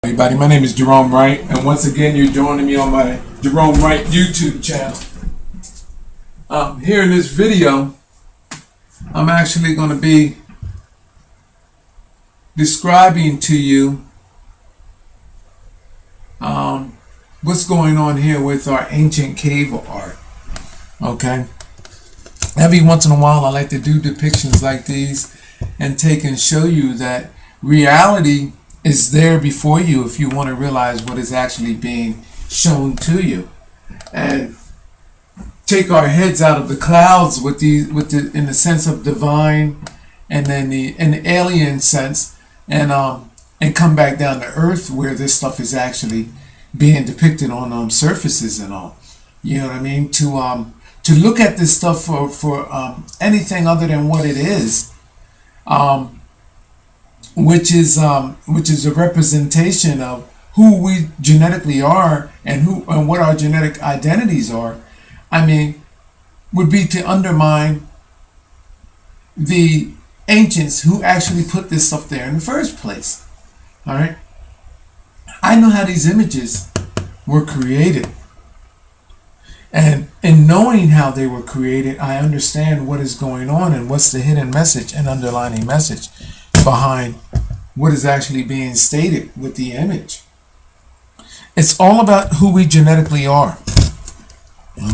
Everybody, my name is Jerome Wright, and once again you're joining me on my Jerome Wright YouTube channel. Here in this video, I'm actually going to be describing to you what's going on here with our ancient cave art. Okay, every once in a while I like to do depictions like these and take and show you that reality is there before you if you want to realize what is actually being shown to you, and take our heads out of the clouds with the in the sense of divine, and then in the alien sense, and come back down to earth where this stuff is actually being depicted on surfaces and all. You know what I mean? To look at this stuff for anything other than what it is. Which is a representation of who we genetically are and what our genetic identities are. I mean, would be to undermine the ancients who actually put this stuff there in the first place. All right, I know how these images were created, and in knowing how they were created, I understand what is going on and what's the hidden message and underlining message behind what is actually being stated with the image. It's all about who we genetically are.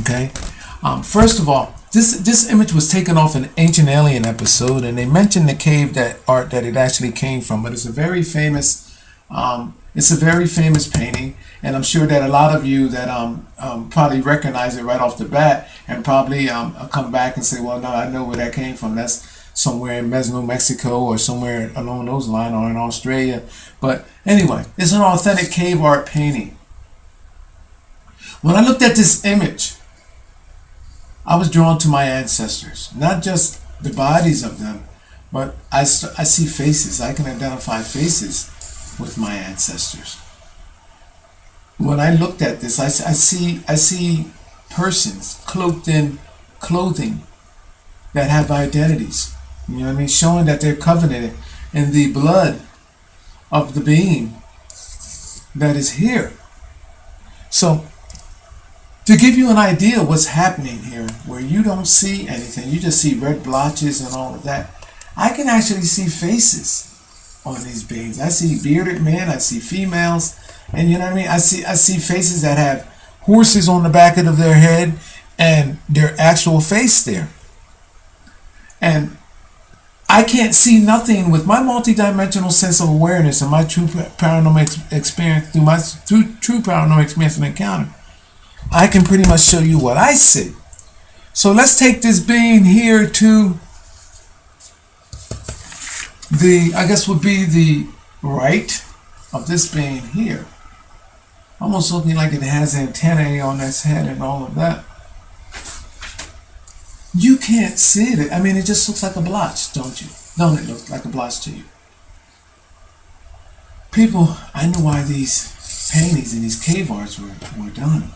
Okay. First of all, this image was taken off an Ancient Alien episode, and they mentioned the cave that it actually came from. But it's a very famous painting, and I'm sure that a lot of you that probably recognize it right off the bat, and probably come back and say, well, no, I know where that came from. That's somewhere in Mesno, Mexico, or somewhere along those lines, or in Australia. But anyway, it's an authentic cave art painting. When I looked at this image, I was drawn to my ancestors. Not just the bodies of them, but I see faces. I can identify faces with my ancestors. When I looked at this, I see persons cloaked in clothing that have identities. You know what I mean? Showing that they're covenanted in the blood of the being that is here. So, to give you an idea of what's happening here, where you don't see anything, you just see red blotches and all of that, I can actually see faces on these beings. I see bearded men, I see females, and you know what I mean? I see faces that have horses on the back of their head and their actual face there. And I can't see nothing with my multidimensional sense of awareness and my true paranormal experience, through true paranormal experience and encounter. I can pretty much show you what I see. So let's take this being here to I guess would be the right of this being here. Almost looking like it has antennae on its head and all of that. You can't see it. I mean, it just looks like a blotch, don't you? Don't it look like a blotch to you? People, I know why these paintings and these cave arts were done.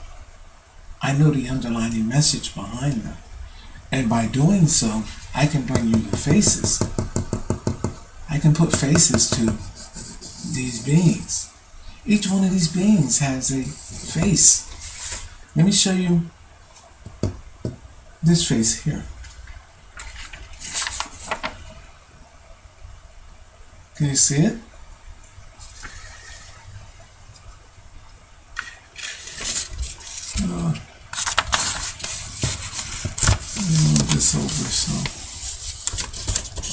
I know the underlying message behind them. And by doing so, I can bring you the faces. I can put faces to these beings. Each one of these beings has a face. Let me show you this face here. Can you see it? Move this over so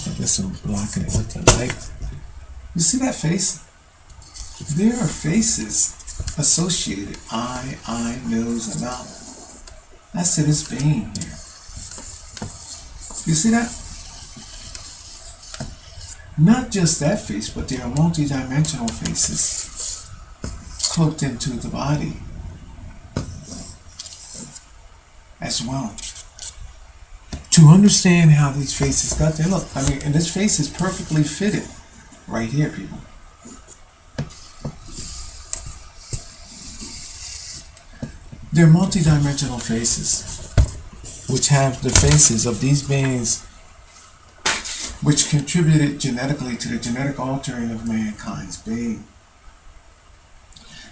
I guess I'm blocking it with the light. You see that face? There are faces associated, eye, nose, and mouth. That's to this being here. You see that? Not just that face, but there are multi-dimensional faces cloaked into the body as well. To understand how these faces got there, look, I mean, and this face is perfectly fitted right here, people. They're multi-dimensional faces, which have the faces of these beings which contributed genetically to the genetic altering of mankind's being.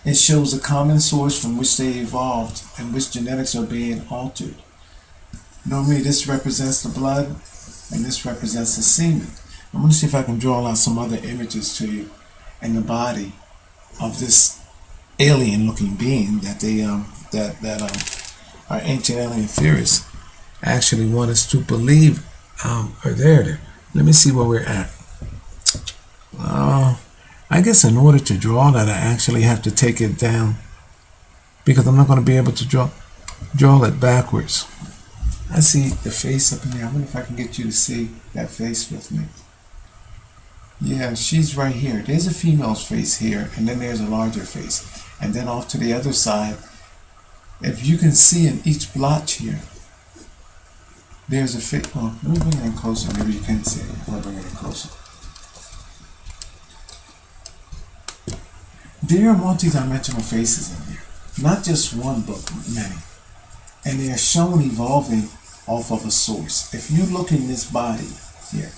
It shows a common source from which they evolved and which genetics are being altered. Normally this represents the blood and this represents the semen. I'm going to see if I can draw out some other images to you in the body of this alien looking being that they our ancient alien theorists actually want us to believe are there. Let me see where we're at. I guess in order to draw that, I actually have to take it down because I'm not going to be able to draw it backwards. I see the face up in there. I wonder if I can get you to see that face with me. Yeah, she's right here. There's a female's face here, and then there's a larger face. And then off to the other side, if you can see in each blotch here, there's a face. Oh, let me bring it in closer. Maybe you can see it. I'll bring it in closer. There are multi-dimensional faces in there. Not just one, but many. And they are shown evolving off of a source. If you look in this body here,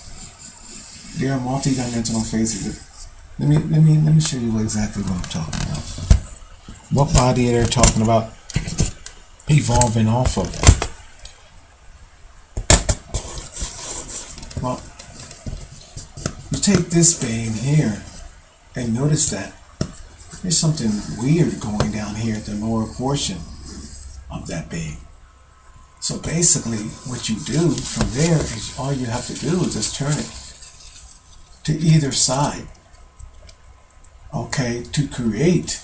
there are multi-dimensional faces. Let me show you exactly what I'm talking about. What body they're talking about evolving off of. Well, you take this being here and notice that there's something weird going down here at the lower portion of that being. So basically what you do from there is all you have to do is just turn it to either side, okay, to create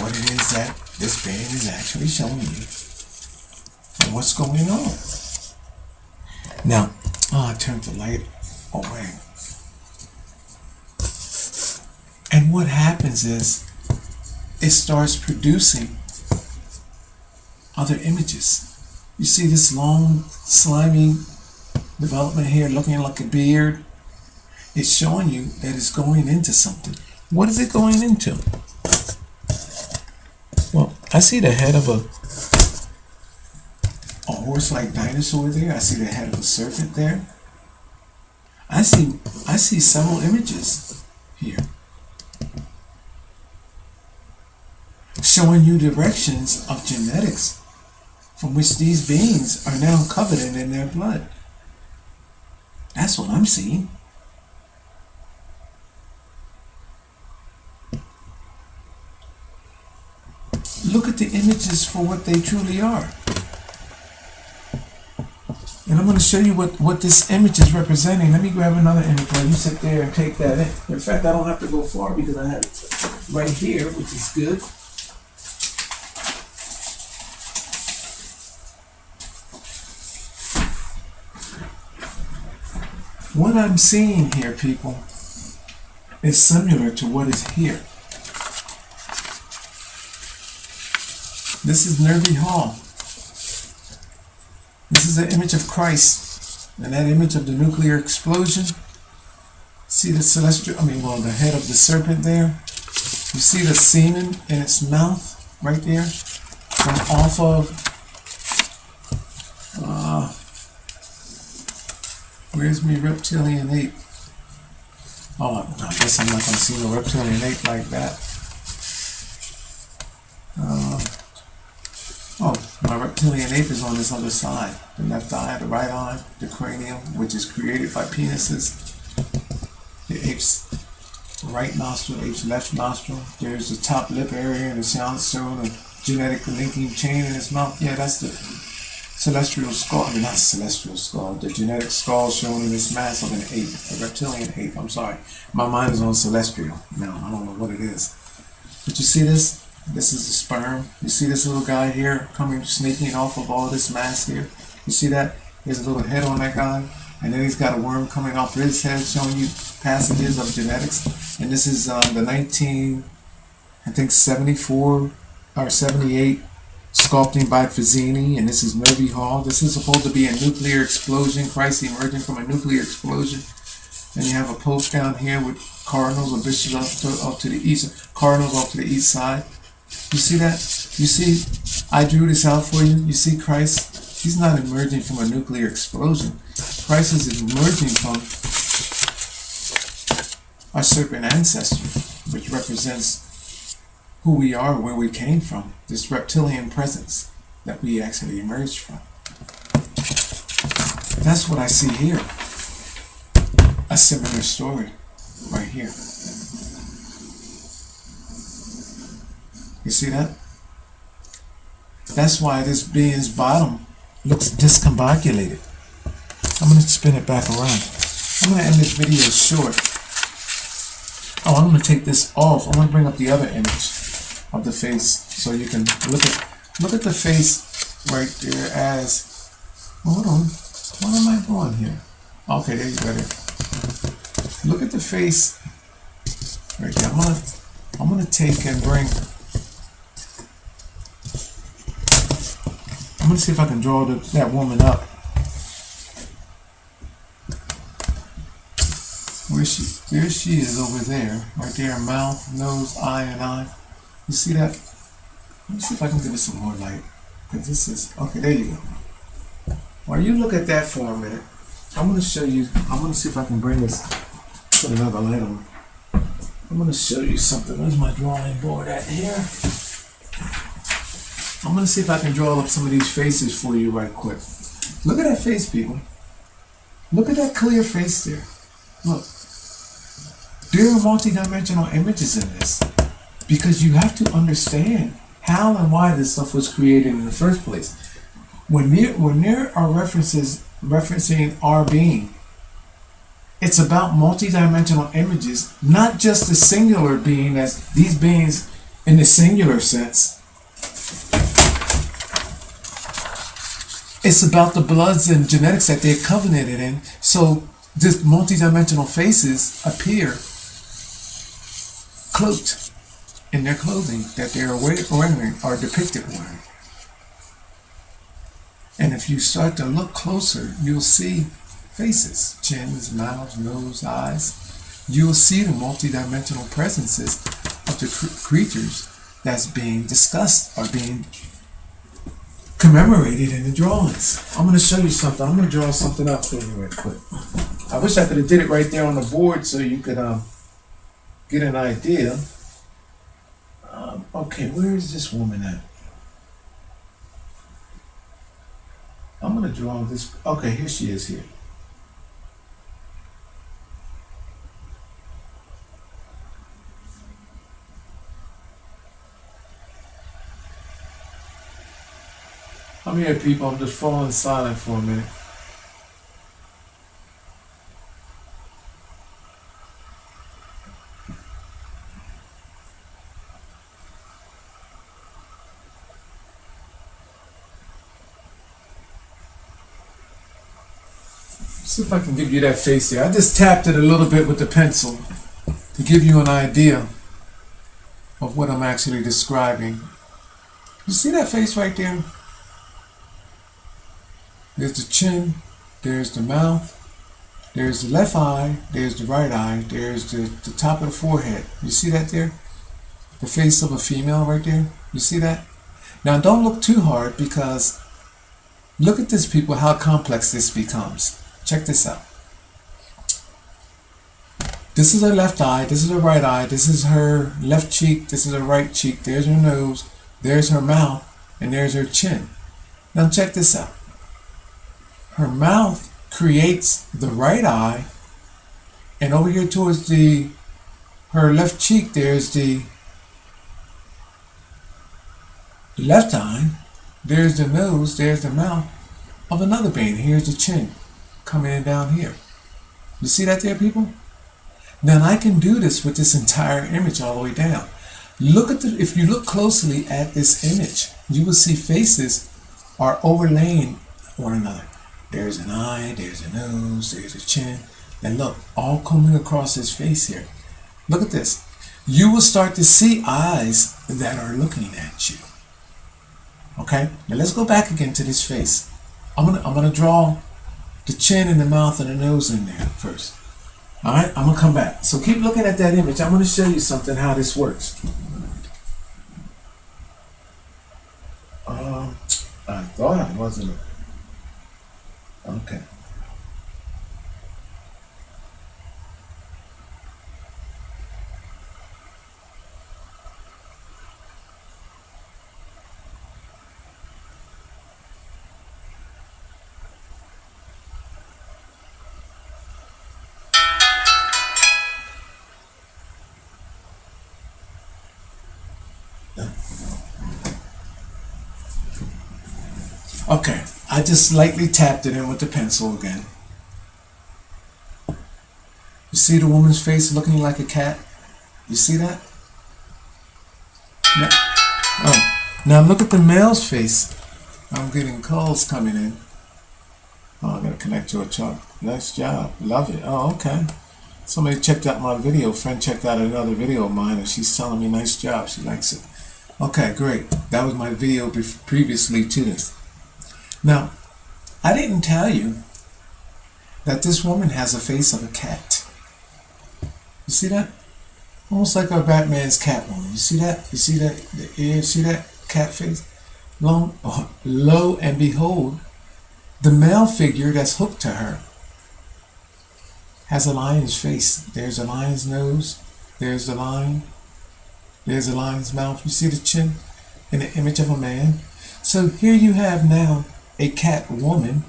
what it is that this being is actually showing you and what's going on. Now, I turned the light away. And what happens is it starts producing other images. You see this long, slimy development here looking like a beard? It's showing you that it's going into something. What is it going into? Well, I see the head of a horse-like dinosaur there. I see the head of a serpent there. I see several images here showing you directions of genetics from which these beings are now coveted in their blood. That's what I'm seeing. Look at the images for what they truly are. And I'm going to show you what this image is representing. Let me grab another image while you sit there and take that in. In fact, I don't have to go far because I have it right here, which is good. What I'm seeing here, people, is similar to what is here. This is Nervy Hall. This is an image of Christ, and that image of the nuclear explosion. See the celestial, the head of the serpent there? You see the semen in its mouth right there? From off of, where's me reptilian ape? Oh, I guess I'm not going to see no reptilian ape like that. My reptilian ape is on this other side. The left eye, the right eye, the cranium, which is created by penises. The ape's right nostril, ape's left nostril. There's the top lip area and the sound showing a genetic linking chain in its mouth. Yeah, that's the celestial skull. Not celestial skull. The genetic skull shown in this mass of an ape, a reptilian ape. I'm sorry. My mind is on celestial. Now, I don't know what it is. But you see this? This is the sperm. You see this little guy here coming, sneaking off of all this mass here? You see that? There's a little head on that guy. And then he's got a worm coming off his head showing you passages of genetics. And this is the 74 or 78 sculpting by Fazzini. And this is Nervy Hall. This is supposed to be a nuclear explosion. Christ emerging from a nuclear explosion. And you have a pope down here with cardinals or bishops up to the east. Cardinals off to the east side. You see that? You see, I drew this out for you. You see Christ? He's not emerging from a nuclear explosion. Christ is emerging from our serpent ancestor, which represents who we are, where we came from, this reptilian presence that we actually emerged from. That's what I see here. A similar story right here. You see that? That's why this being's bottom looks discombobulated. I'm going to spin it back around. I'm going to end this video short. Oh, I'm going to take this off. I'm going to bring up the other image of the face so you can look at the face right there as, hold on, what am I doing here? Okay, there you go. Look at the face right there. I'm gonna take and bring, I'm gonna see if I can draw that woman up. There she is over there, right there, mouth, nose, eye, and eye. You see that? Let me see if I can give it some more light. Because this is, okay, there you go. While you look at that for a minute, I'm going to show you, I'm going to see if I can bring this, put another light on. I'm going to show you something. Where's my drawing board at here? I'm going to see if I can draw up some of these faces for you right quick. Look at that face, people. Look at that clear face there. Look. There are multi-dimensional images in this. Because you have to understand how and why this stuff was created in the first place. When there are references referencing our being, it's about multi-dimensional images, not just the singular being as these beings in the singular sense. It's about the bloods and genetics that they're covenanted in. So this multi-dimensional faces appear cloaked in their clothing that they are wearing or depicted wearing. And if you start to look closer, you'll see faces, chins, mouths, nose, eyes. You'll see the multidimensional presences of the creatures that's being discussed or being commemorated in the drawings. I'm going to show you something. I'm going to draw something up for you right quick. I wish I could have did it right there on the board so you could get an idea. Okay, where is this woman at? I'm going to draw this. Okay, here she is here. I'm here, people. I'm just falling silent for a minute. See if I can give you that face there. I just tapped it a little bit with the pencil to give you an idea of what I'm actually describing. You see that face right there? There's the chin, there's the mouth, there's the left eye, there's the right eye, there's the top of the forehead. You see that there? The face of a female right there? You see that? Now don't look too hard because look at this, people, how complex this becomes. Check this out. This is her left eye, this is her right eye, this is her left cheek, this is her right cheek, there's her nose, there's her mouth, and there's her chin. Now check this out. Her mouth creates the right eye, and over here towards her left cheek, there's the left eye, there's the nose, there's the mouth of another being. Here's the chin coming in down here. You see that there, people? Now I can do this with this entire image all the way down. Look at if you look closely at this image, you will see faces are overlaying one another. There's an eye, there's a nose, there's a chin, and look, all coming across his face here. Look at this. You will start to see eyes that are looking at you. Okay? Now let's go back again to this face. I'm gonna draw the chin and the mouth and the nose in there first. Alright, I'm gonna come back. So keep looking at that image. I'm gonna show you something how this works. I thought I wasn't. Okay. Okay, I just lightly tapped it in with the pencil again. You see the woman's face looking like a cat? You see that? Now, now look at the male's face. I'm getting calls coming in. Oh, I'm gonna connect to a chart. Nice job. Love it. Oh, okay. Somebody checked out my video. Friend checked out another video of mine, and she's telling me nice job. She likes it. Okay, great. That was my video previously to this. Now, I didn't tell you that this woman has a face of a cat. You see that? Almost like a Batman's Catwoman. You see that? You see that? The ear? See that cat face? Lo and behold, the male figure that's hooked to her has a lion's face. There's a lion's nose. There's the lion. There's the lion's mouth. You see the chin in the image of a man? So here you have now a cat woman,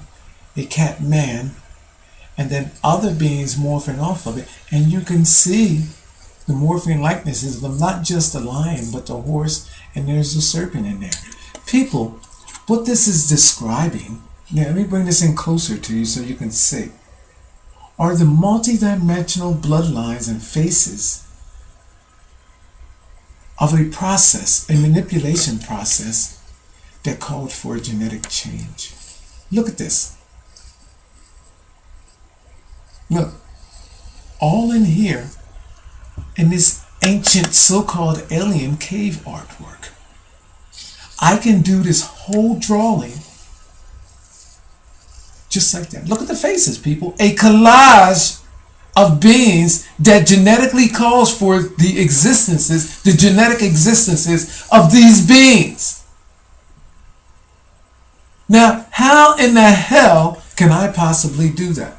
a cat man, and then other beings morphing off of it. And you can see the morphing likenesses of them, not just the lion, but the horse, and there's the serpent in there. People, what this is describing, now let me bring this in closer to you so you can see, are the multidimensional bloodlines and faces of a process, a manipulation process that called for a genetic change. Look at this. Look, all in here in this ancient so-called alien cave artwork. I can do this whole drawing just like that. Look at the faces, people. A collage of beings that genetically calls for the existences, the genetic existences of these beings. Now, how in the hell can I possibly do that?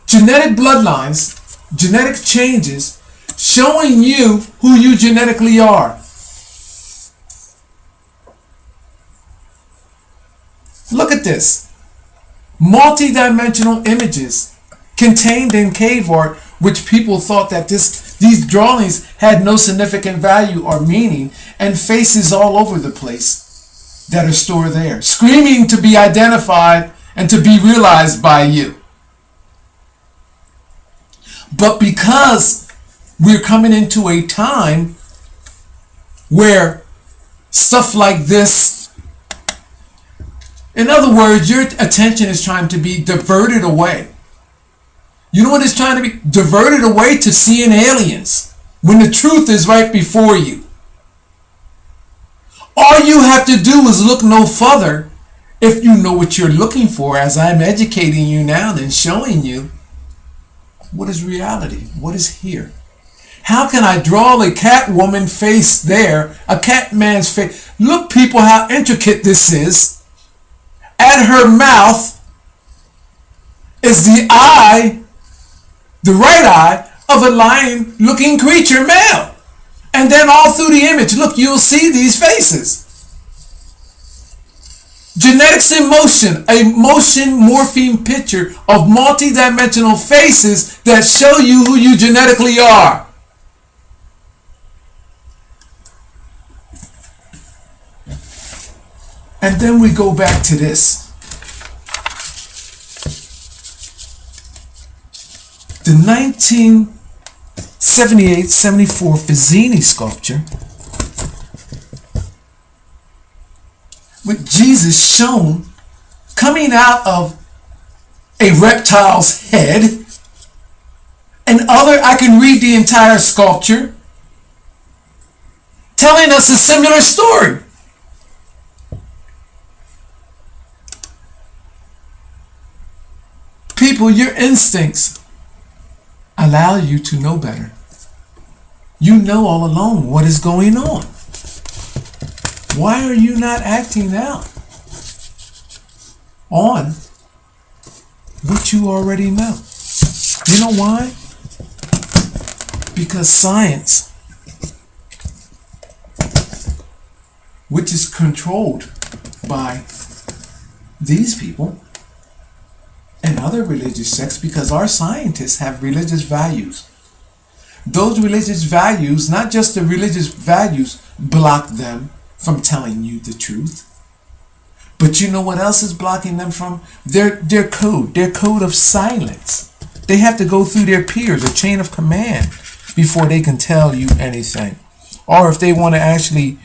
Genetic bloodlines, genetic changes, showing you who you genetically are. Look at this. Multi-dimensional images contained in cave art, which people thought that these drawings had no significant value or meaning, and faces all over the place that are stored there, screaming to be identified and to be realized by you. But because we're coming into a time where stuff like this, in other words, your attention is trying to be diverted away. You know what it's trying to be? Diverted away to seeing aliens when the truth is right before you. All you have to do is look no further if you know what you're looking for, as I'm educating you now and showing you what is reality, what is here. How can I draw a cat woman face there, a cat man's face? Look, people, how intricate this is. At her mouth is the eye, the right eye of a lion-looking creature, male. And then all through the image, look, you'll see these faces. Genetics in motion, a motion morphing picture of multi-dimensional faces that show you who you genetically are. And then we go back to this. The 1978-74 Fazzini sculpture with Jesus shown coming out of a reptile's head, and I can read the entire sculpture telling us a similar story. People, your instincts allow you to know better. You know all along what is going on. Why are you not acting out on what you already know? You know why? Because science, which is controlled by these people and other religious sects, because our scientists have religious values. those religious values, not just the religious values, block them from telling you the truth. But you know what else is blocking them from? Their code of silence. They have to go through their peers, a chain of command, before they can tell you anything. Or if they want to actually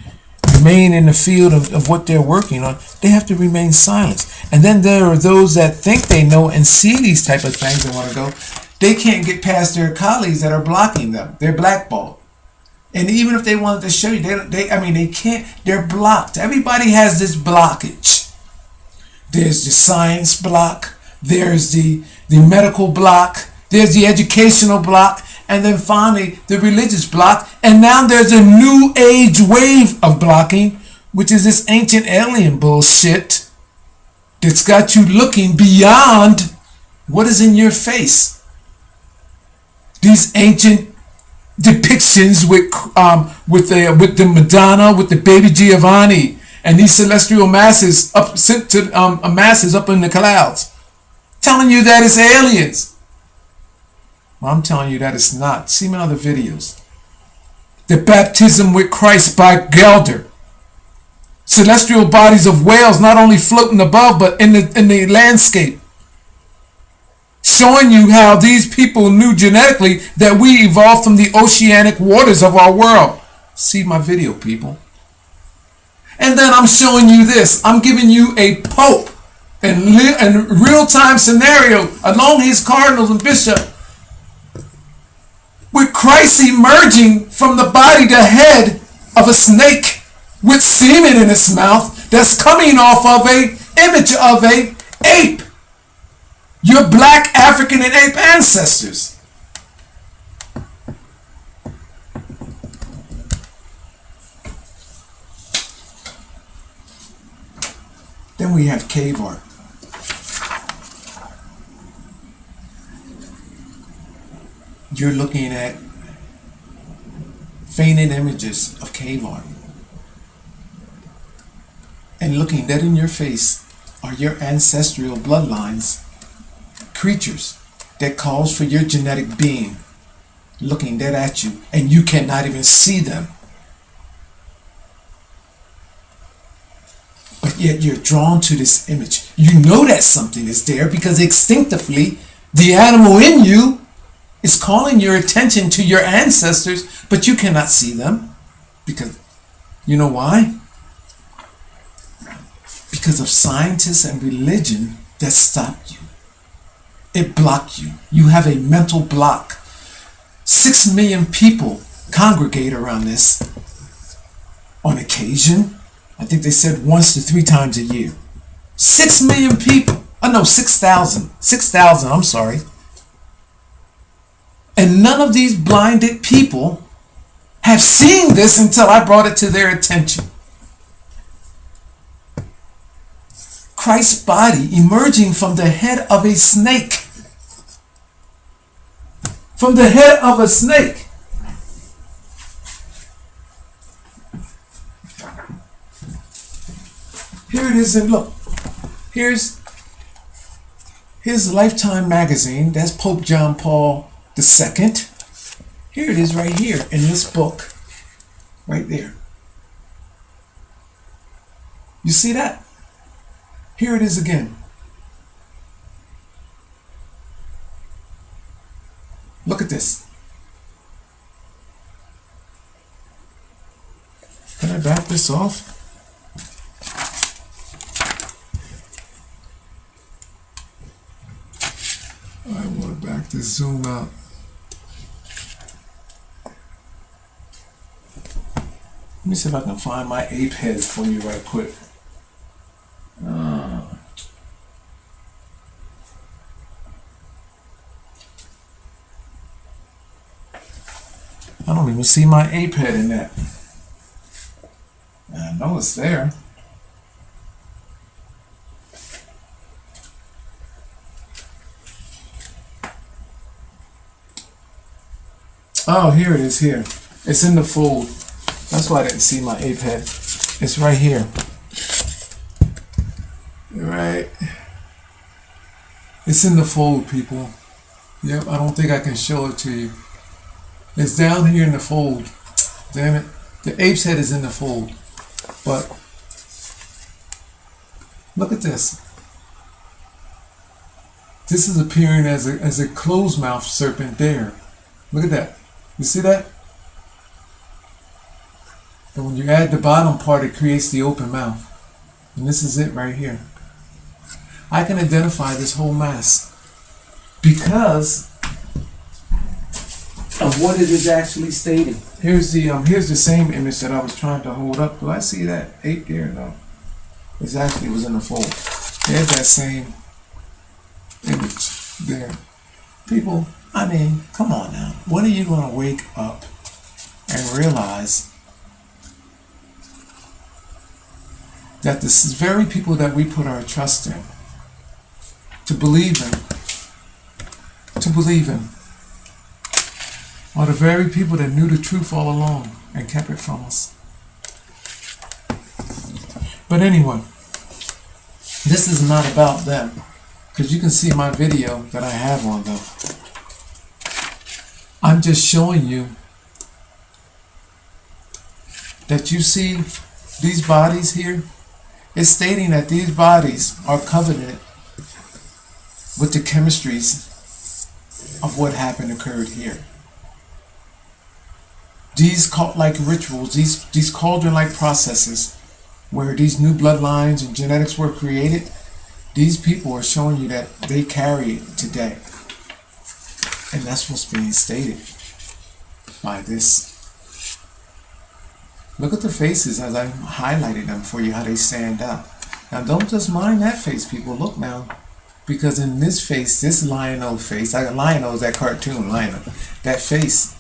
remain in the field of what they're working on, they have to remain silent. And then there are those that think they know and see these type of things and want to go. They can't get past their colleagues that are blocking them. They're blackballed. And even if they wanted to show you, they can't. They're blocked. Everybody has this blockage. There's the science block. There's the medical block. There's the educational block. And then finally, the religious block. And now there's a new age wave of blocking, which is this ancient alien bullshit that's got you looking beyond what is in your face. These ancient depictions with the Madonna, with the baby Giovanni, and these celestial masses up sent to masses up in the clouds, telling you that it's aliens. Well, I'm telling you that it's not. See my other videos. The baptism with Christ by Gelder. Celestial bodies of whales not only floating above, but in the landscape. Showing you how these people knew genetically that we evolved from the oceanic waters of our world. See my video, people. And then I'm showing you this. I'm giving you a pope in real-time scenario along his cardinals and bishop, with Christ emerging from the body, the head of a snake with semen in its mouth that's coming off of a image of a ape. Your black African and ape ancestors. Then we have cave art. You're looking at fainted images of cave art. And looking dead in your face are your ancestral bloodlines, creatures that calls for your genetic being, looking dead at you, and you cannot even see them. But yet you're drawn to this image. You know that something is there because instinctively the animal in you is calling your attention to your ancestors, but you cannot see them. Because, you know why? Because of scientists and religion that stopped you. It blocked you. You have a mental block. 6 million people congregate around this on occasion. I think they said once to 3 times a year. 6 million people. Oh no, 6,000. 6,000, I'm sorry. And none of these blinded people have seen this until I brought it to their attention. Christ's body emerging from the head of a snake. From the head of a snake. Here it is, and look. Here's Lifetime magazine. That's Pope John Paul II. Here it is right here in this book. Right there. You see that? Here it is again. Look at this. Can I back this off? I want to back this zoom out. Let me see if I can find my ape head for you right quick. I don't even see my ape head in that. I know it's there. Oh, here it is here. It's in the fold. That's why I didn't see my ape head. It's right here. Right. It's in the fold, people. Yep, I don't think I can show it to you. It's down here in the fold. Damn it. The ape's head is in the fold. But look at this. This is appearing as a closed mouth serpent there. Look at that. You see that? But when you add the bottom part, it creates the open mouth. And this is it right here. I can identify this whole mass because of what it is actually stating. Here's the same image that I was trying to hold up. Do I see that ape there? No. It actually was in the fold. There's that same image there. People, I mean, come on now. When are you going to wake up and realize that this is very people that we put our trust in, to believe in, are the very people that knew the truth all along and kept it from us. But anyway, this is not about them, because you can see my video that I have on them. I'm just showing you that you see these bodies here. It's stating that these bodies are covenanted with the chemistries of what occurred here. These cult-like rituals, these cauldron-like processes where these new bloodlines and genetics were created, these people are showing you that they carry it today. And that's what's being stated by this. Look at the faces as I highlighted them for you, how they stand out. Now don't just mind that face, people. Look now. Because in this face, this Lion-O face, Lion-O is that cartoon, Lion-O, that face,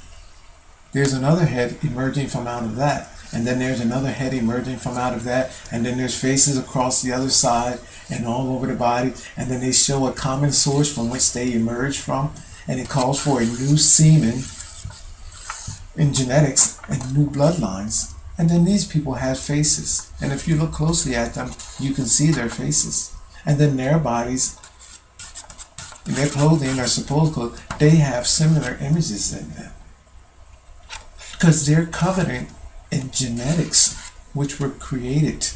there's another head emerging from out of that. And then there's another head emerging from out of that. And then there's faces across the other side and all over the body. And then they show a common source from which they emerge from. And it calls for a new semen in genetics and new bloodlines. And then these people have faces. And if you look closely at them, you can see their faces. And then their bodies, and their clothing, their supposed clothes, they have similar images in them. Because they're covered in genetics, which were created,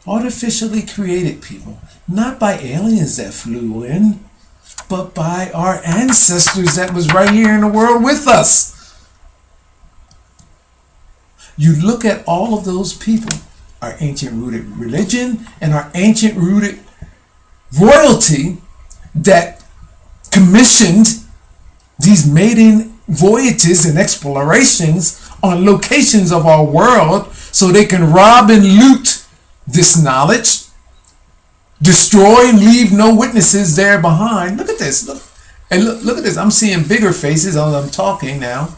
artificially created, people. Not by aliens that flew in, but by our ancestors that was right here in the world with us. You look at all of those people, our ancient rooted religion and our ancient rooted royalty that commissioned these maiden voyages and explorations on locations of our world so they can rob and loot this knowledge, destroy and leave no witnesses there behind. Look at this. Look. And look at this. I'm seeing bigger faces as I'm talking now.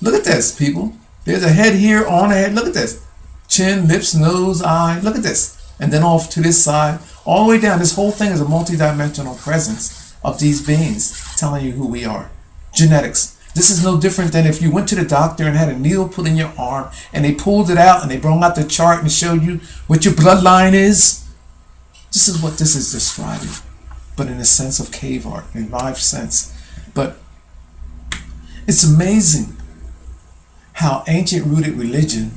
Look at this, people. There's a head here on a head. Look at this. Chin, lips, nose, eye. Look at this. And then off to this side. All the way down. This whole thing is a multidimensional presence of these beings telling you who we are. Genetics. This is no different than if you went to the doctor and had a needle put in your arm and they pulled it out and they brought out the chart and showed you what your bloodline is. This is what this is describing. But in a sense of cave art, in live sense. But it's amazing how ancient rooted religion,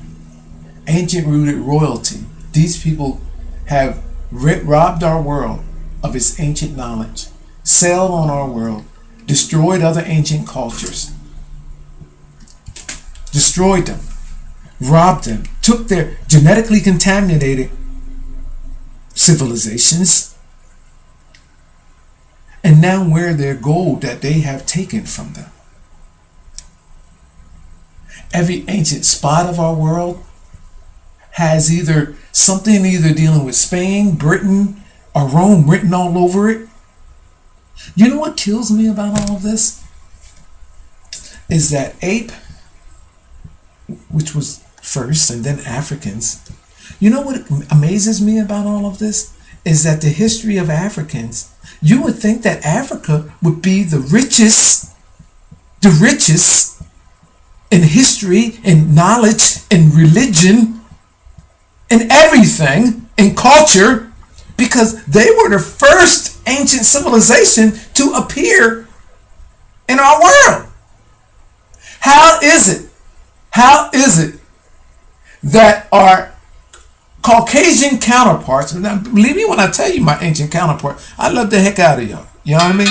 ancient rooted royalty, these people have robbed our world of its ancient knowledge, sailed on our world, destroyed other ancient cultures, destroyed them, robbed them, took their genetically contaminated civilizations, and now wear their gold that they have taken from them. Every ancient spot of our world has either something dealing with Spain, Britain, or Rome written all over it. You know what kills me about all of this? Is that ape, which was first, and then Africans. You know what amazes me about all of this? Is that the history of Africans, you would think that Africa would be the richest in history, in knowledge, in religion, in everything, in culture, because they were the first ancient civilization to appear in our world. How is it? How is it that our Caucasian counterparts, and now, believe me when I tell you my ancient counterpart, I love the heck out of y'all. You know what I mean?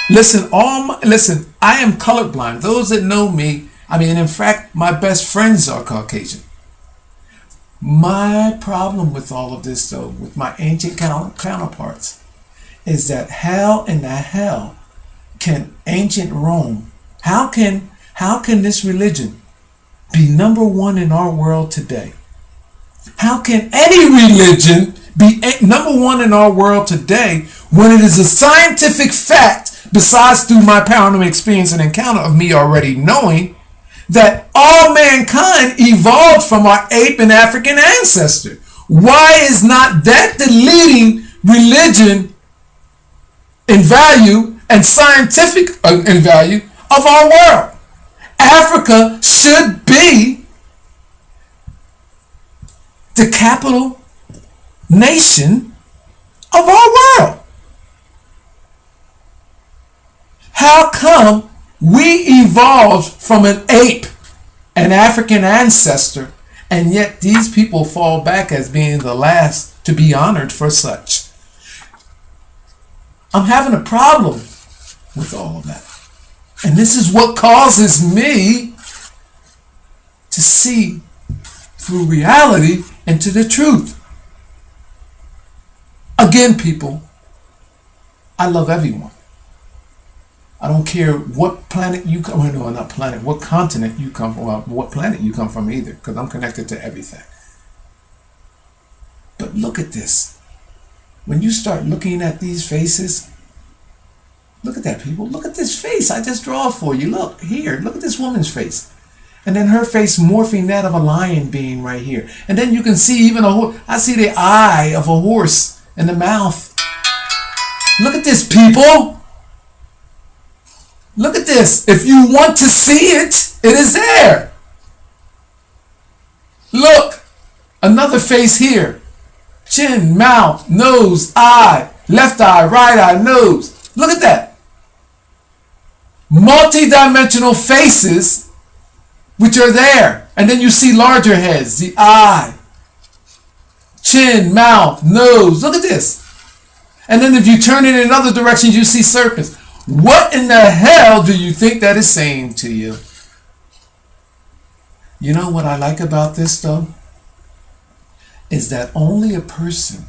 Listen, I am colorblind. Those that know me, I mean, in fact, my best friends are Caucasian. My problem with all of this, though, with my ancient counterparts, is that how in the hell can ancient Rome, how can this religion be number one in our world today? How can any religion be number one in our world today when it is a scientific fact, besides through my paranormal experience and encounter of me already knowing, that all mankind evolved from our ape and African ancestor? Why is not that the leading religion in value and scientific in value of our world? Africa should be the capital nation of our world. How come we evolved from an ape, an African ancestor, and yet these people fall back as being the last to be honored for such? I'm having a problem with all of that. And this is what causes me to see through reality into the truth. Again, people, I love everyone. I don't care what planet you come from, no, not planet, what continent you come from, well, what planet you come from either, because I'm connected to everything. But look at this. When you start looking at these faces, look at that, people. Look at this face I just draw for you. Look here. Look at this woman's face. And then her face morphing that of a lion being right here. And then you can see even a horse. I see the eye of a horse and the mouth. Look at this, people. Look at this. If you want to see it, it is there. Look. Another face here. Chin, mouth, nose, eye, left eye, right eye, nose. Look at that. Multi-dimensional faces which are there. And then you see larger heads, the eye, chin, mouth, nose. Look at this. And then if you turn it in other directions, you see serpents. What in the hell do you think that is saying to you? You know what I like about this, though? Is that only a person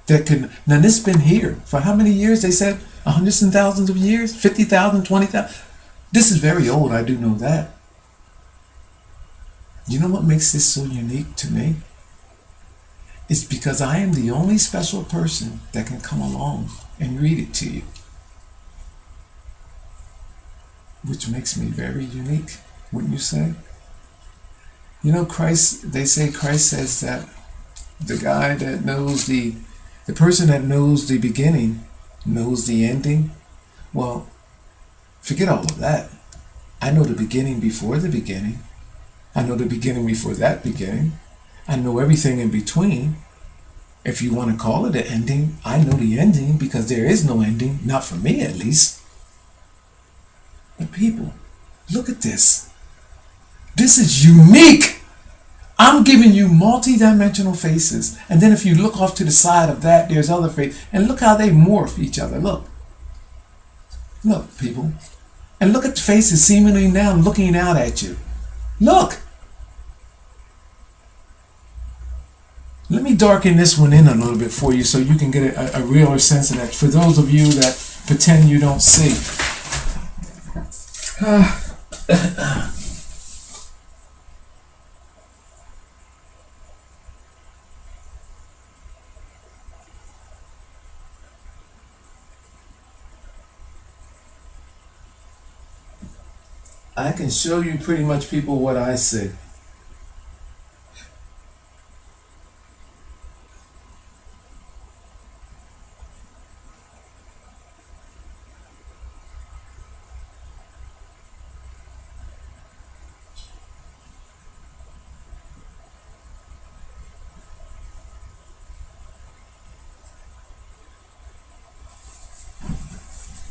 that can... Now, this has been here for how many years? They said hundreds and thousands of years? 50,000, 20,000? This is very old, I do know that. You know what makes this so unique to me? It's because I am the only special person that can come along and read it to you. Which makes me very unique, wouldn't you say? You know, Christ, they say Christ says that the guy that knows the person that knows the beginning knows the ending. Well, forget all of that. I know the beginning before the beginning. I know the beginning before that beginning. I know everything in between. If you want to call it an ending, I know the ending because there is no ending, not for me at least. But people, look at this. This is unique. I'm giving you multi-dimensional faces. And then if you look off to the side of that, there's other faces. And look how they morph each other. Look. Look, people. And look at the faces seemingly now looking out at you. Look. Let me darken this one in a little bit for you so you can get a realer sense of that. For those of you that pretend you don't see. I can show you pretty much, people, what I see.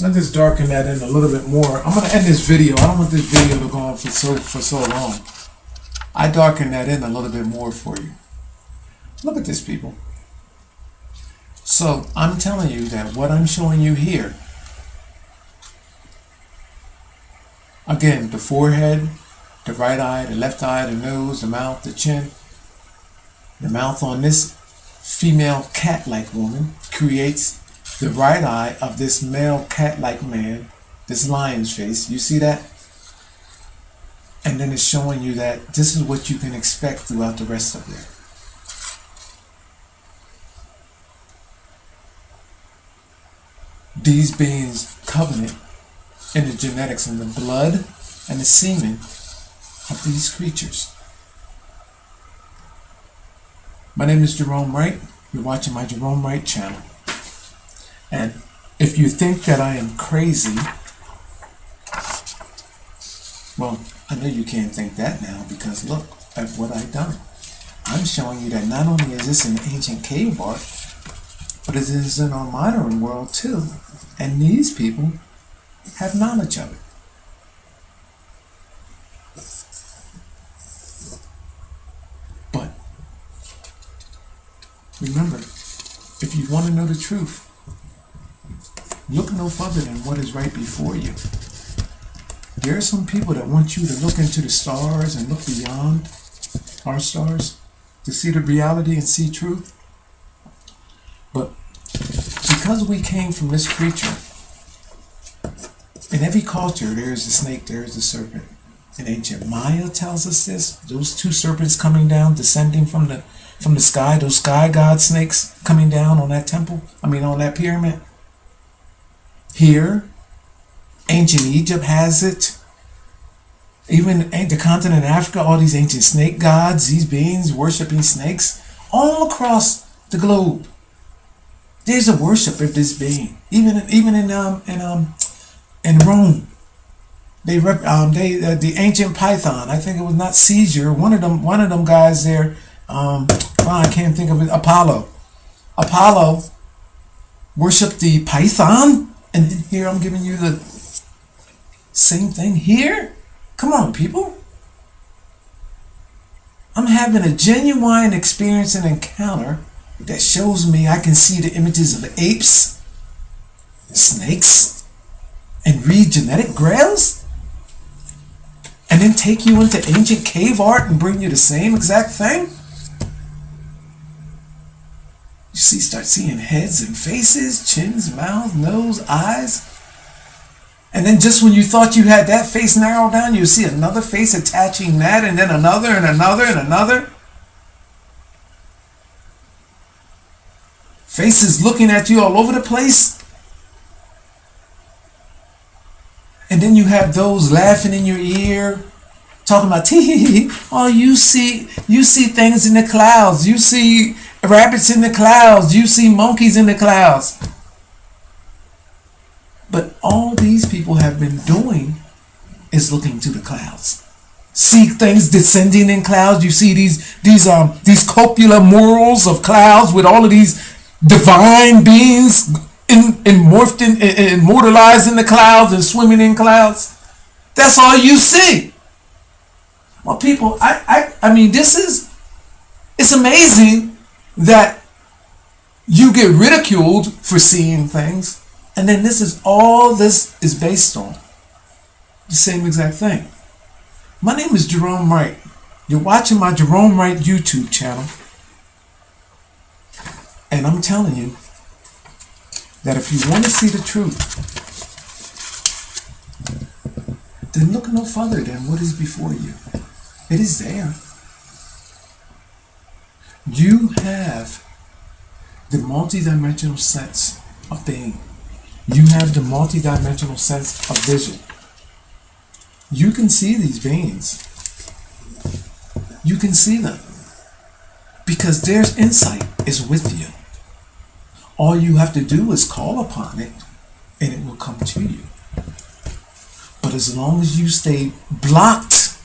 I'll just darken that in a little bit more. I'm going to end this video. I don't want this video to go on for so long. I darken that in a little bit more for you. Look at this, people. So I'm telling you that what I'm showing you here, again, the forehead, the right eye, the left eye, the nose, the mouth, the chin, the mouth on this female cat-like woman creates the right eye of this male cat-like man, this lion's face. You see that? And then it's showing you that this is what you can expect throughout the rest of it. These beings covenant in the genetics and the blood and the semen of these creatures. My name is Jerome Wright. You're watching my Jerome Wright channel. And if you think that I am crazy, well, I know you can't think that now, because look at what I've done. I'm showing you that not only is this an ancient cave art, but it is in our modern world too. And these people have knowledge of it. But remember, if you want to know the truth, look no further than what is right before you. There are some people that want you to look into the stars and look beyond our stars to see the reality and see truth. But because we came from this creature, in every culture there is a snake, there is a serpent. And ancient Maya tells us this. Those two serpents coming down, descending from the sky, those sky god snakes coming down on that temple, on that pyramid. Here, ancient Egypt has it. Even the continent of Africa, all these ancient snake gods, these beings worshiping snakes, all across the globe. There's a worship of this being. Even in Rome, the ancient python. I think it was not Caesar. One of them guys there. I can't think of it. Apollo worshipped the python, and here I'm giving you the same thing here. Come on, people. I'm having a genuine experience and encounter that shows me I can see the images of apes, snakes, and read genetic grails, and then take you into ancient cave art and bring you the same exact thing. You see, start seeing heads and faces, chins, mouth, nose, eyes. And then just when you thought you had that face narrowed down, you see another face attaching that, and then another, and another, and another. Faces looking at you all over the place. And then you have those laughing in your ear, talking about, tee, oh, you see things in the clouds. You see rabbits in the clouds. You see monkeys in the clouds. But all these people have been doing is looking to the clouds. See things descending in clouds. You see these copula murals of clouds with all of these divine beings immortalized in the clouds and swimming in clouds. That's all you see. Well, people, I mean, it's amazing that you get ridiculed for seeing things. And then this is based on the same exact thing. My name is Jerome Wright. You're watching my Jerome Wright YouTube channel. And I'm telling you that if you want to see the truth, then look no further than what is before you. It is there. You have the multidimensional sense of being. You have the multidimensional sense of vision. You can see these beings. You can see them. Because their insight is with you. All you have to do is call upon it, and it will come to you. But as long as you stay blocked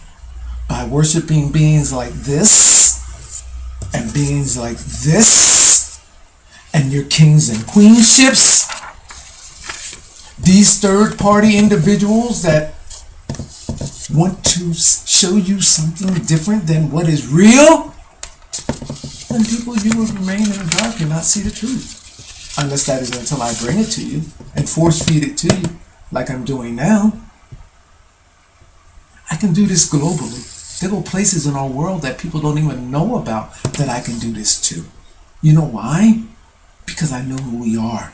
by worshiping beings like this, and beings like this, and your kings and queenships, These third-party individuals that want to show you something different than what is real, then people, you will remain in the dark and not see the truth. Unless that is until I bring it to you and force feed it to you, like I'm doing now. I can do this globally. There are places in our world that people don't even know about that I can do this to. You know why? Because I know who we are.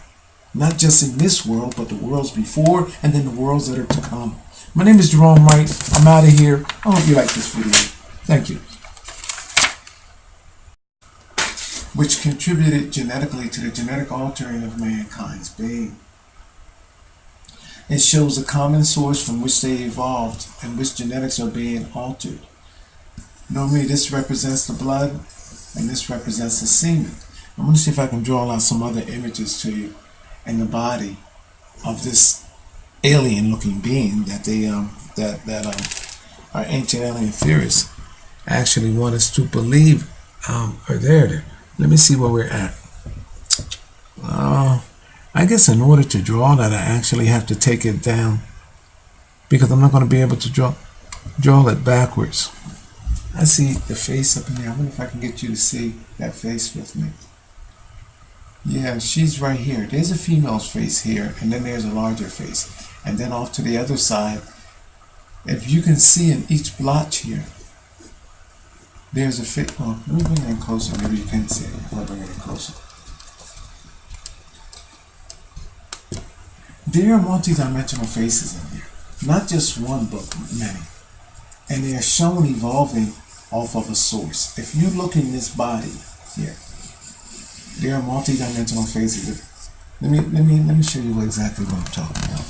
Not just in this world, but the worlds before and then the worlds that are to come. My name is Jerome Wright. I'm out of here. I hope you like this video. Thank you. Which contributed genetically to the genetic altering of mankind's being. It shows a common source from which they evolved and which genetics are being altered. Normally this represents the blood and this represents the semen. I'm going to see if I can draw out some other images to you in the body of this alien looking being that they our ancient alien theorists actually want us to believe are there. Let me see where we're at. I guess in order to draw that I actually have to take it down because I'm not going to be able to draw it backwards. I see the face up in there. I wonder if I can get you to see that face with me. Yeah, she's right here. There's a female's face here, and then there's a larger face. And then off to the other side, if you can see in each blotch here, there's a face. Oh, let me bring it in closer. Maybe you can see it. I'll bring it in closer. There are multi-dimensional faces in here. Not just one, but many. And they are shown evolving off of a source. If you look in this body here, there are multi-dimensional faces. Let me show you exactly what I'm talking about.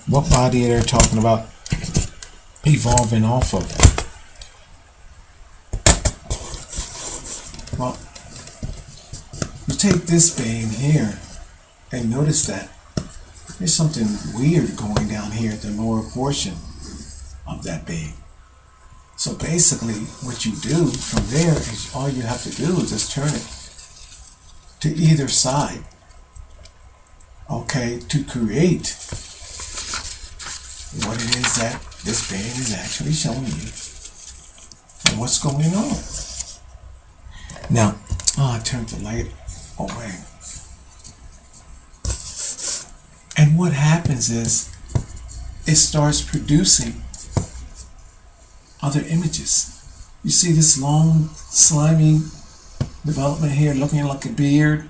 What body they're talking about evolving off of. Well, you take this being here and notice that there's something weird going down here at the lower portion of that being. So basically what you do from there is all you have to do is just turn it to either side, okay, to create what it is that this being is actually showing you and what's going on. Now, I turned the light away. And what happens is it starts producing other images. You see this long, slimy development here looking like a beard.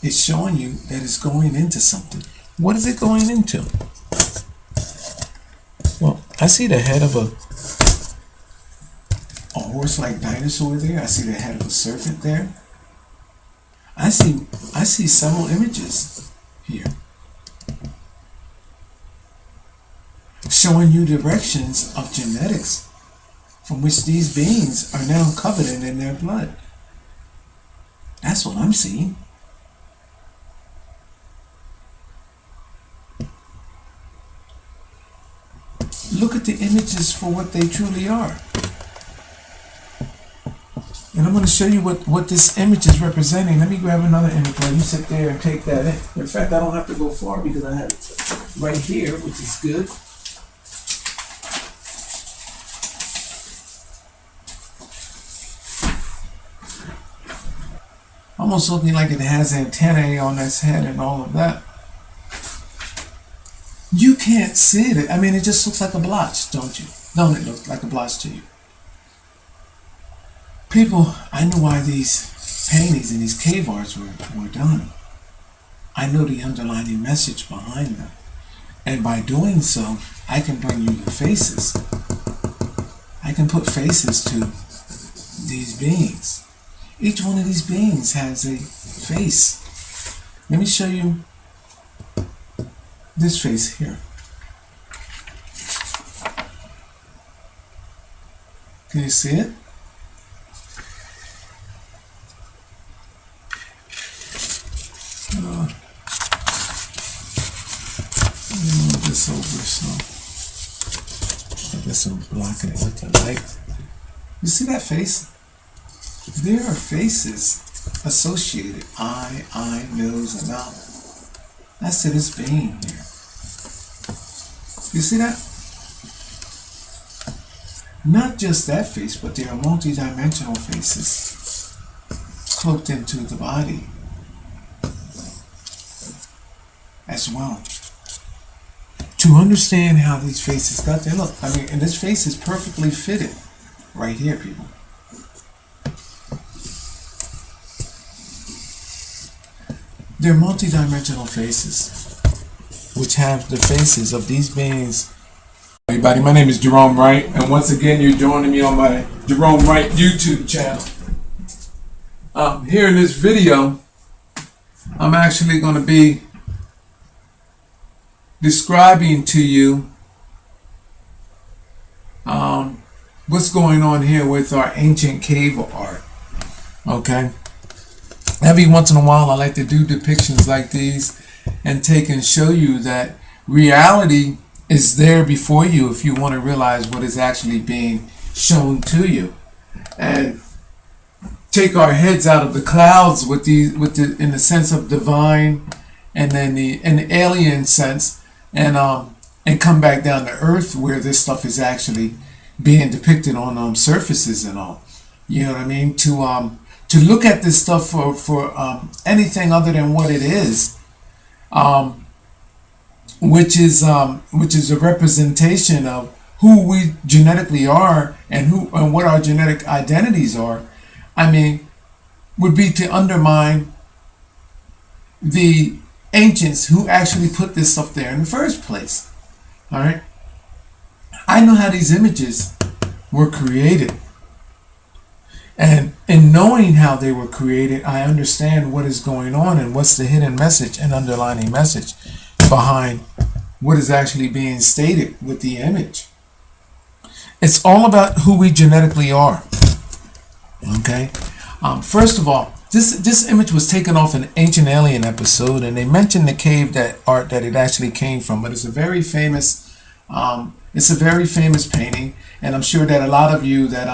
It's showing you that it's going into something. What is it going into? Well, I see the head of a horse-like dinosaur there. I see the head of a serpent there. I see several images here showing you directions of genetics from which these beings are now coveted in their blood. That's what I'm seeing. Look at the images for what they truly are. And I'm going to show you what this image is representing. Let me grab another image while you sit there and take that in. In fact, I don't have to go far because I have it right here, which is good. Almost looking like it has antennae on its head and all of that. You can't see it. I mean, it just looks like a blotch, don't you? Don't it look like a blotch to you? People, I know why these paintings and these cave arts were done. I know the underlying message behind them. And by doing so, I can bring you the faces. I can put faces to these beings. Each one of these beings has a face. Let me show you this face here. Can you see it? Let me move this over so I guess I'm blocking it with the light. You see that face? There are faces associated, eye, nose, and mouth. That's to this being here. You see that? Not just that face, but there are multi-dimensional faces cloaked into the body as well. To understand how these faces got there, look, I mean, and this face is perfectly fitted right here, people. They're multi-dimensional faces, which have the faces of these beings. Everybody, my name is Jerome Wright, and once again, you're joining me on my Jerome Wright YouTube channel. Here in this video, I'm actually going to be describing to you what's going on here with our ancient cave art. Okay? Every once in a while, I like to do depictions like these and take and show you that reality is there before you if you want to realize what is actually being shown to you, and take our heads out of the clouds with the in the sense of divine, and then in the alien sense, and come back down to earth where this stuff is actually being depicted on surfaces and all. You know what I mean? To look at this stuff for anything other than what it is, which is a representation of who we genetically are and what our genetic identities are, I mean, would be to undermine the ancients who actually put this stuff there in the first place. All right, I know how these images were created. And in knowing how they were created, I understand what is going on and what's the hidden message and underlining message behind what is actually being stated with the image. It's all about who we genetically are. Okay? First of all, this image was taken off an Ancient Alien episode, and they mentioned the cave art that it actually came from, but it's a very famous painting, and I'm sure that a lot of you that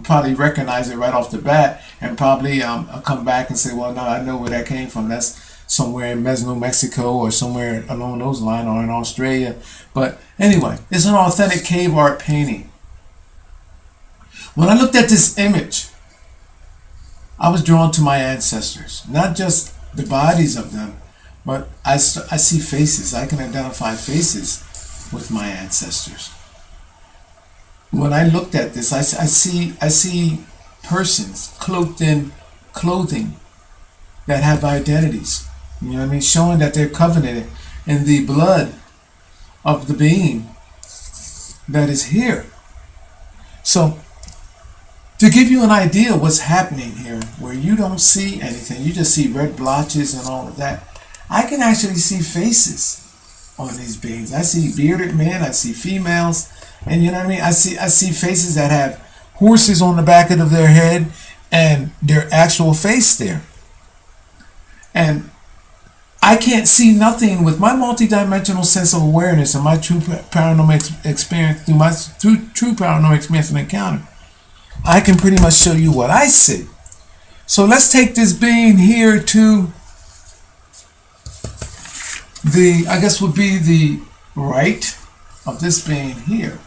probably recognize it right off the bat, and probably come back and say, well, no, I know where that came from. That's somewhere in New Mexico, or somewhere along those lines, or in Australia. But anyway, it's an authentic cave art painting. When I looked at this image, I was drawn to my ancestors, not just the bodies of them, but I see faces. I can identify faces with my ancestors. When I looked at this, I see persons cloaked in clothing that have identities. You know what I mean? Showing that they're covenanted in the blood of the being that is here. So, to give you an idea of what's happening here, where you don't see anything, you just see red blotches and all of that, I can actually see faces on these beings. I see bearded men, I see females, and you know what I mean? I see faces that have horses on the back of their head and their actual face there. And I can't see nothing with my multidimensional sense of awareness and my true paranormal experience, through true paranormal experience and encounter. I can pretty much show you what I see. So let's take this being here to I guess would be the right of this being here.